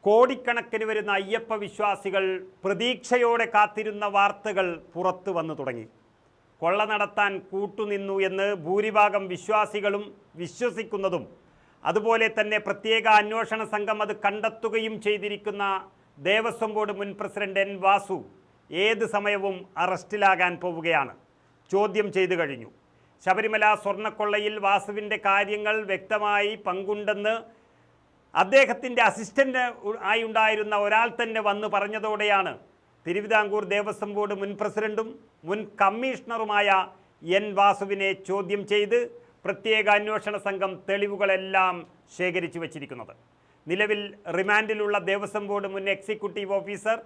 കോടിക്കണക്കിന് വരുന്ന അയ്യപ്പ വിശ്വാസികൾ പ്രതീക്ഷയോടെ കാത്തിരുന്ന വാർത്തകൾ പുറത്തു വന്നു തുടങ്ങി. കൊള്ള നടത്താൻ കൂട്ടുനിന്നു എന്ന് ഭൂരിഭാഗം വിശ്വാസികളും വിശ്വസിക്കുന്നതും അതുപോലെ തന്നെ പ്രത്യേക അന്വേഷണ സംഘം അത് കണ്ടെത്തുകയും ചെയ്തിരിക്കുന്ന ദേവസ്വം ബോർഡ് മുൻ പ്രസിഡന്റ് എൻ വാസു ഏത് സമയവും അറസ്റ്റിലാകാൻ പോവുകയാണ്. ചോദ്യം ചെയ്തു കഴിഞ്ഞു. ശബരിമല സ്വർണ്ണക്കൊള്ളയിൽ വാസുവിൻ്റെ കാര്യങ്ങൾ വ്യക്തമായി പങ്കുണ്ടെന്ന് അദ്ദേഹത്തിൻ്റെ അസിസ്റ്റൻ്റ് ആയി ഉണ്ടായിരുന്ന ഒരാൾ തന്നെ വന്ന് പറഞ്ഞതോടെയാണ് തിരുവിതാംകൂർ ദേവസ്വം ബോർഡ് മുൻ പ്രസിഡന്റും മുൻ കമ്മീഷണറുമായ എൻ വാസുവിനെ ചോദ്യം ചെയ്ത് പ്രത്യേക അന്വേഷണ സംഘം തെളിവുകളെല്ലാം ശേഖരിച്ചു വച്ചിരിക്കുന്നത്. നിലവിൽ റിമാൻഡിലുള്ള ദേവസ്വം ബോർഡ് മുൻ എക്സിക്യൂട്ടീവ് ഓഫീസർ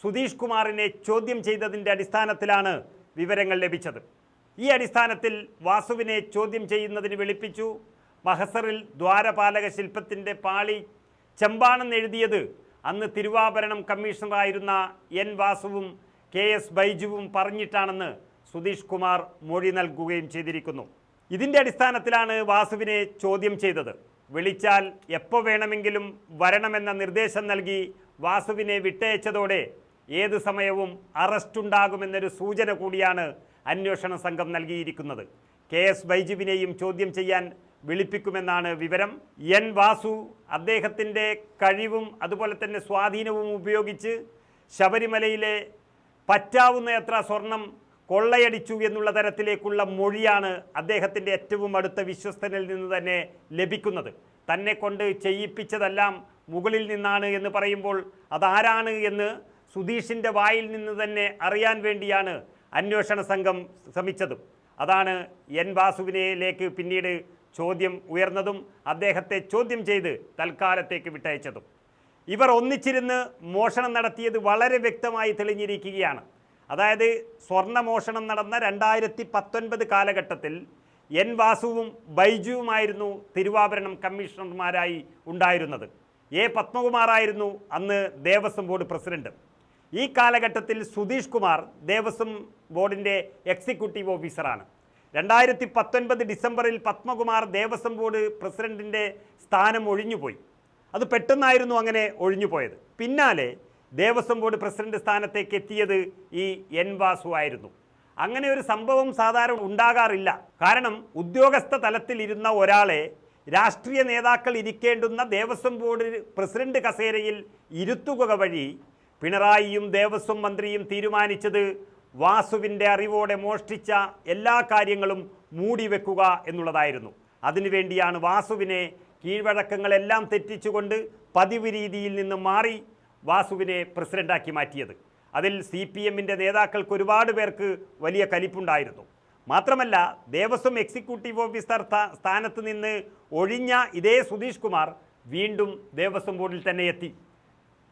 സുധീഷ് കുമാറിനെ ചോദ്യം ചെയ്തതിൻ്റെ അടിസ്ഥാനത്തിലാണ് വിവരങ്ങൾ ലഭിച്ചത്. ഈ അടിസ്ഥാനത്തിൽ വാസുവിനെ ചോദ്യം ചെയ്യുന്നതിന് വിളിപ്പിച്ചു. മഹസറിൽ ദ്വാരപാലക ശില്പത്തിൻ്റെ പാളി ചെമ്പാണെന്ന് എഴുതിയത് അന്ന് തിരുവാഭരണം കമ്മീഷണറായിരുന്ന എൻ വാസുവും KS ബൈജുവും പറഞ്ഞിട്ടാണെന്ന് സുധീഷ് കുമാർ മൊഴി നൽകുകയും ചെയ്തിരിക്കുന്നു. ഇതിൻ്റെ അടിസ്ഥാനത്തിലാണ് വാസുവിനെ ചോദ്യം ചെയ്തത്. വിളിച്ചാൽ എപ്പോൾ വേണമെങ്കിലും വരണമെന്ന നിർദ്ദേശം നൽകി വാസുവിനെ വിട്ടയച്ചതോടെ ഏത് സമയവും അറസ്റ്റുണ്ടാകുമെന്നൊരു സൂചന കൂടിയാണ് അന്വേഷണ സംഘം നൽകിയിരിക്കുന്നത്. KS ബൈജുവിനെയും ചോദ്യം ചെയ്യാൻ വിളിപ്പിക്കുമെന്നാണ് വിവരം. എൻ വാസു അദ്ദേഹത്തിൻ്റെ കഴിവും അതുപോലെ തന്നെ സ്വാധീനവും ഉപയോഗിച്ച് ശബരിമലയിലെ പറ്റാവുന്നത്ര സ്വർണം കൊള്ളയടിച്ചു എന്നുള്ള തരത്തിലേക്കുള്ള മൊഴിയാണ് അദ്ദേഹത്തിൻ്റെ ഏറ്റവും അടുത്ത വിശ്വസ്തനിൽ നിന്ന് തന്നെ ലഭിക്കുന്നത്. തന്നെ കൊണ്ട് ചെയ്യിപ്പിച്ചതെല്ലാം മുകളിൽ നിന്നാണ് എന്ന് പറയുമ്പോൾ അതാരാണ് എന്ന് സുധീഷിൻ്റെ വായിൽ നിന്ന് തന്നെ അറിയാൻ വേണ്ടിയാണ് അന്വേഷണ സംഘം ശ്രമിച്ചതും. അതാണ് എൻ വാസുവിനിലേക്ക് പിന്നീട് ചോദ്യം ഉയർന്നതും അദ്ദേഹത്തെ ചോദ്യം ചെയ്ത് തൽക്കാലത്തേക്ക് വിട്ടയച്ചതും. ഇവർ ഒന്നിച്ചിരുന്ന് മോഷണം നടത്തിയത് വളരെ വ്യക്തമായി തെളിഞ്ഞിരിക്കുകയാണ്. അതായത് സ്വർണ്ണമോഷണം നടന്ന 2019 കാലഘട്ടത്തിൽ എൻ വാസുവും ബൈജുവുമായിരുന്നു തിരുവാഭരണം കമ്മീഷണർമാരായി ഉണ്ടായിരുന്നത്. A പത്മകുമാറായിരുന്നു അന്ന് ദേവസ്വം ബോർഡ് പ്രസിഡന്റ്. ഈ കാലഘട്ടത്തിൽ സുധീഷ് കുമാർ ദേവസ്വം ബോർഡിൻ്റെ എക്സിക്യൂട്ടീവ് ഓഫീസറാണ്. 2019 ഡിസംബറിൽ പത്മകുമാർ ദേവസ്വം ബോർഡ് പ്രസിഡന്റിൻ്റെ സ്ഥാനം ഒഴിഞ്ഞുപോയി. അത് പെട്ടെന്നായിരുന്നു അങ്ങനെ ഒഴിഞ്ഞുപോയത്. പിന്നാലെ ദേവസ്വം ബോർഡ് പ്രസിഡന്റ് സ്ഥാനത്തേക്ക് എത്തിയത് ഈ എൻ വാസു ആയിരുന്നു. അങ്ങനെ ഒരു സംഭവം സാധാരണ ഉണ്ടാകാറില്ല. കാരണം ഉദ്യോഗസ്ഥ തലത്തിലിരുന്ന ഒരാളെ രാഷ്ട്രീയ നേതാക്കൾ ഇരിക്കേണ്ടുന്ന ദേവസ്വം ബോർഡ് പ്രസിഡന്റ് കസേരയിൽ ഇരുത്തുക വഴി പിണറായിയും ദേവസ്വം മന്ത്രിയും തീരുമാനിച്ചത് വാസുവിൻ്റെ അറിവോടെ മോഷ്ടിച്ച എല്ലാ കാര്യങ്ങളും മൂടിവെക്കുക എന്നുള്ളതായിരുന്നു. അതിനുവേണ്ടിയാണ് വാസുവിനെ കീഴ്വഴക്കങ്ങളെല്ലാം തെറ്റിച്ചുകൊണ്ട് പതിവ് രീതിയിൽ നിന്ന് മാറി വാസുവിനെ പ്രസിഡന്റാക്കി മാറ്റിയത്. അതിൽ CPMൻ്റെ നേതാക്കൾക്ക് ഒരുപാട് പേർക്ക് വലിയ കലിപ്പുണ്ടായിരുന്നു. മാത്രമല്ല ദേവസ്വം എക്സിക്യൂട്ടീവ് ഓഫീസർ സ്ഥാനത്ത് നിന്ന് ഒഴിഞ്ഞ ഇതേ സുധീഷ് കുമാർ വീണ്ടും ദേവസ്വം ബോർഡിൽ തന്നെ എത്തി.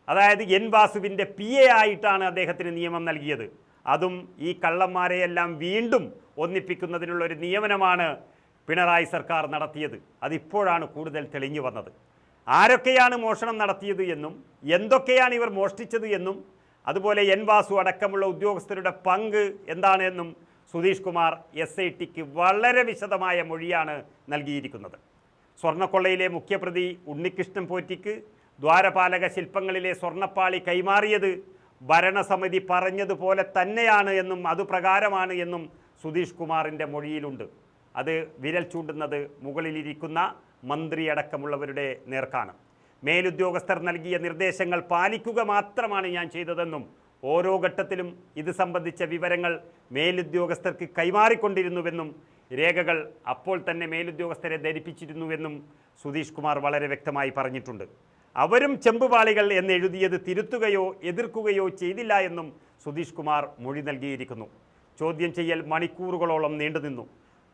അതായത് എൻ വാസുവിൻ്റെ PA ആയിട്ടാണ് അദ്ദേഹത്തിന് നിയമം നൽകിയത്. അതും ഈ കള്ളന്മാരെയെല്ലാം വീണ്ടും ഒന്നിപ്പിക്കുന്നതിനുള്ളൊരു നിയമനമാണ് പിണറായി സർക്കാർ നടത്തിയത്. അതിപ്പോഴാണ് കൂടുതൽ തെളിഞ്ഞു വന്നത്. ആരൊക്കെയാണ് മോഷണം നടത്തിയത് എന്നും എന്തൊക്കെയാണ് ഇവർ മോഷ്ടിച്ചത് എന്നും അതുപോലെ എൻ വാസു അടക്കമുള്ള ഉദ്യോഗസ്ഥരുടെ പങ്ക് എന്താണ് എന്നും സുധീഷ് കുമാർ SITക്ക് വളരെ വിശദമായ മൊഴിയാണ് നൽകിയിരിക്കുന്നത്. സ്വർണ്ണക്കൊള്ളയിലെ മുഖ്യപ്രതി ഉണ്ണികൃഷ്ണൻ പോറ്റിക്ക് ദ്വാരപാലക ശില്പങ്ങളിലെ സ്വർണ്ണപ്പാളി കൈമാറിയത് ഭരണസമിതി പറഞ്ഞതുപോലെ തന്നെയാണ് എന്നും അതുപ്രകാരമാണ് എന്നും സുധീഷ് കുമാറിൻ്റെ മൊഴിയിലുണ്ട്. അത് വിരൽ ചൂണ്ടുന്നത് മുകളിലിരിക്കുന്ന മന്ത്രിയടക്കമുള്ളവരുടെ നേർക്കാണ്. മേലുദ്യോഗസ്ഥർ നൽകിയ നിർദ്ദേശങ്ങൾ പാലിക്കുക മാത്രമാണ് ഞാൻ ചെയ്തതെന്നും ഓരോ ഘട്ടത്തിലും ഇത് സംബന്ധിച്ച വിവരങ്ങൾ മേലുദ്യോഗസ്ഥർക്ക് കൈമാറിക്കൊണ്ടിരുന്നുവെന്നും രേഖകൾ അപ്പോൾ തന്നെ മേലുദ്യോഗസ്ഥരെ ധരിപ്പിച്ചിരുന്നുവെന്നും സുധീഷ് കുമാർ വളരെ വ്യക്തമായി പറഞ്ഞിട്ടുണ്ട്. അവരും ചെമ്പുപാളികൾ എന്നെഴുതിയത് തിരുത്തുകയോ എതിർക്കുകയോ ചെയ്തില്ല എന്നും സുധീഷ് കുമാർ മൊഴി നൽകിയിരിക്കുന്നു. ചോദ്യം ചെയ്യൽ മണിക്കൂറുകളോളം നീണ്ടുനിന്നു.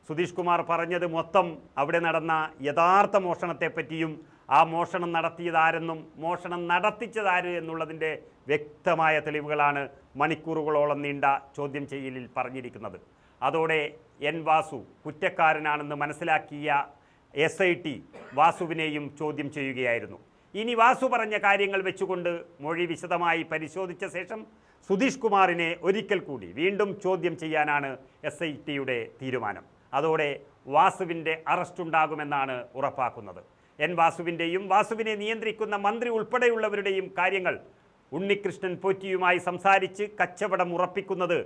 സുധീഷ് കുമാർ പറഞ്ഞത് മൊത്തം അവിടെ നടന്ന യഥാർത്ഥ മോഷണത്തെപ്പറ്റിയും ആ മോഷണം നടത്തിയതാരെന്നും മോഷണം നടത്തിച്ചതാര് എന്നുള്ളതിൻ്റെ വ്യക്തമായ തെളിവുകളാണ് മണിക്കൂറുകളോളം നീണ്ട ചോദ്യം ചെയ്യലിൽ പറഞ്ഞിരിക്കുന്നത്. അതോടെ എൻ വാസു കുറ്റക്കാരനാണെന്ന് മനസ്സിലാക്കിയ SIT വാസുവിനെയും ചോദ്യം ചെയ്യുകയായിരുന്നു. ഇനി വാസു പറഞ്ഞ കാര്യങ്ങൾ വെച്ചുകൊണ്ട് മൊഴി വിശദമായി പരിശോധിച്ച ശേഷം സുധീഷ് കുമാറിനെ ഒരിക്കൽ കൂടി വീണ്ടും ചോദ്യം ചെയ്യാനാണ് SITയുടെ തീരുമാനം. അതോടെ വാസുവിൻ്റെ അറസ്റ്റുണ്ടാകുമെന്നാണ് ഉറപ്പാക്കുന്നത്. എൻ വാസുവിൻ്റെയും വാസുവിനെ നിയന്ത്രിക്കുന്ന മന്ത്രി ഉൾപ്പെടെയുള്ളവരുടെയും കാര്യങ്ങൾ ഉണ്ണികൃഷ്ണൻ പോറ്റിയുമായി സംസാരിച്ച് കച്ചവടം ഉറപ്പിക്കുന്നത്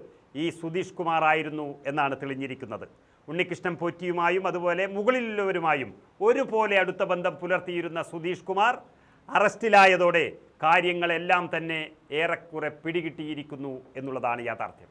ഈ സുധീഷ് കുമാർ ആയിരുന്നു എന്നാണ് തെളിഞ്ഞിരിക്കുന്നത്. ഉണ്ണികൃഷ്ണൻ പോറ്റിയുമായും അതുപോലെ മുകളിലുള്ളവരുമായും ഒരുപോലെ അടുത്ത ബന്ധം പുലർത്തിയിരുന്ന സുധീഷ് കുമാർ അറസ്റ്റിലായതോടെ കാര്യങ്ങളെല്ലാം തന്നെ ഏറെക്കുറെ പിടികിട്ടിയിരിക്കുന്നു എന്നുള്ളതാണ് യാഥാർത്ഥ്യം.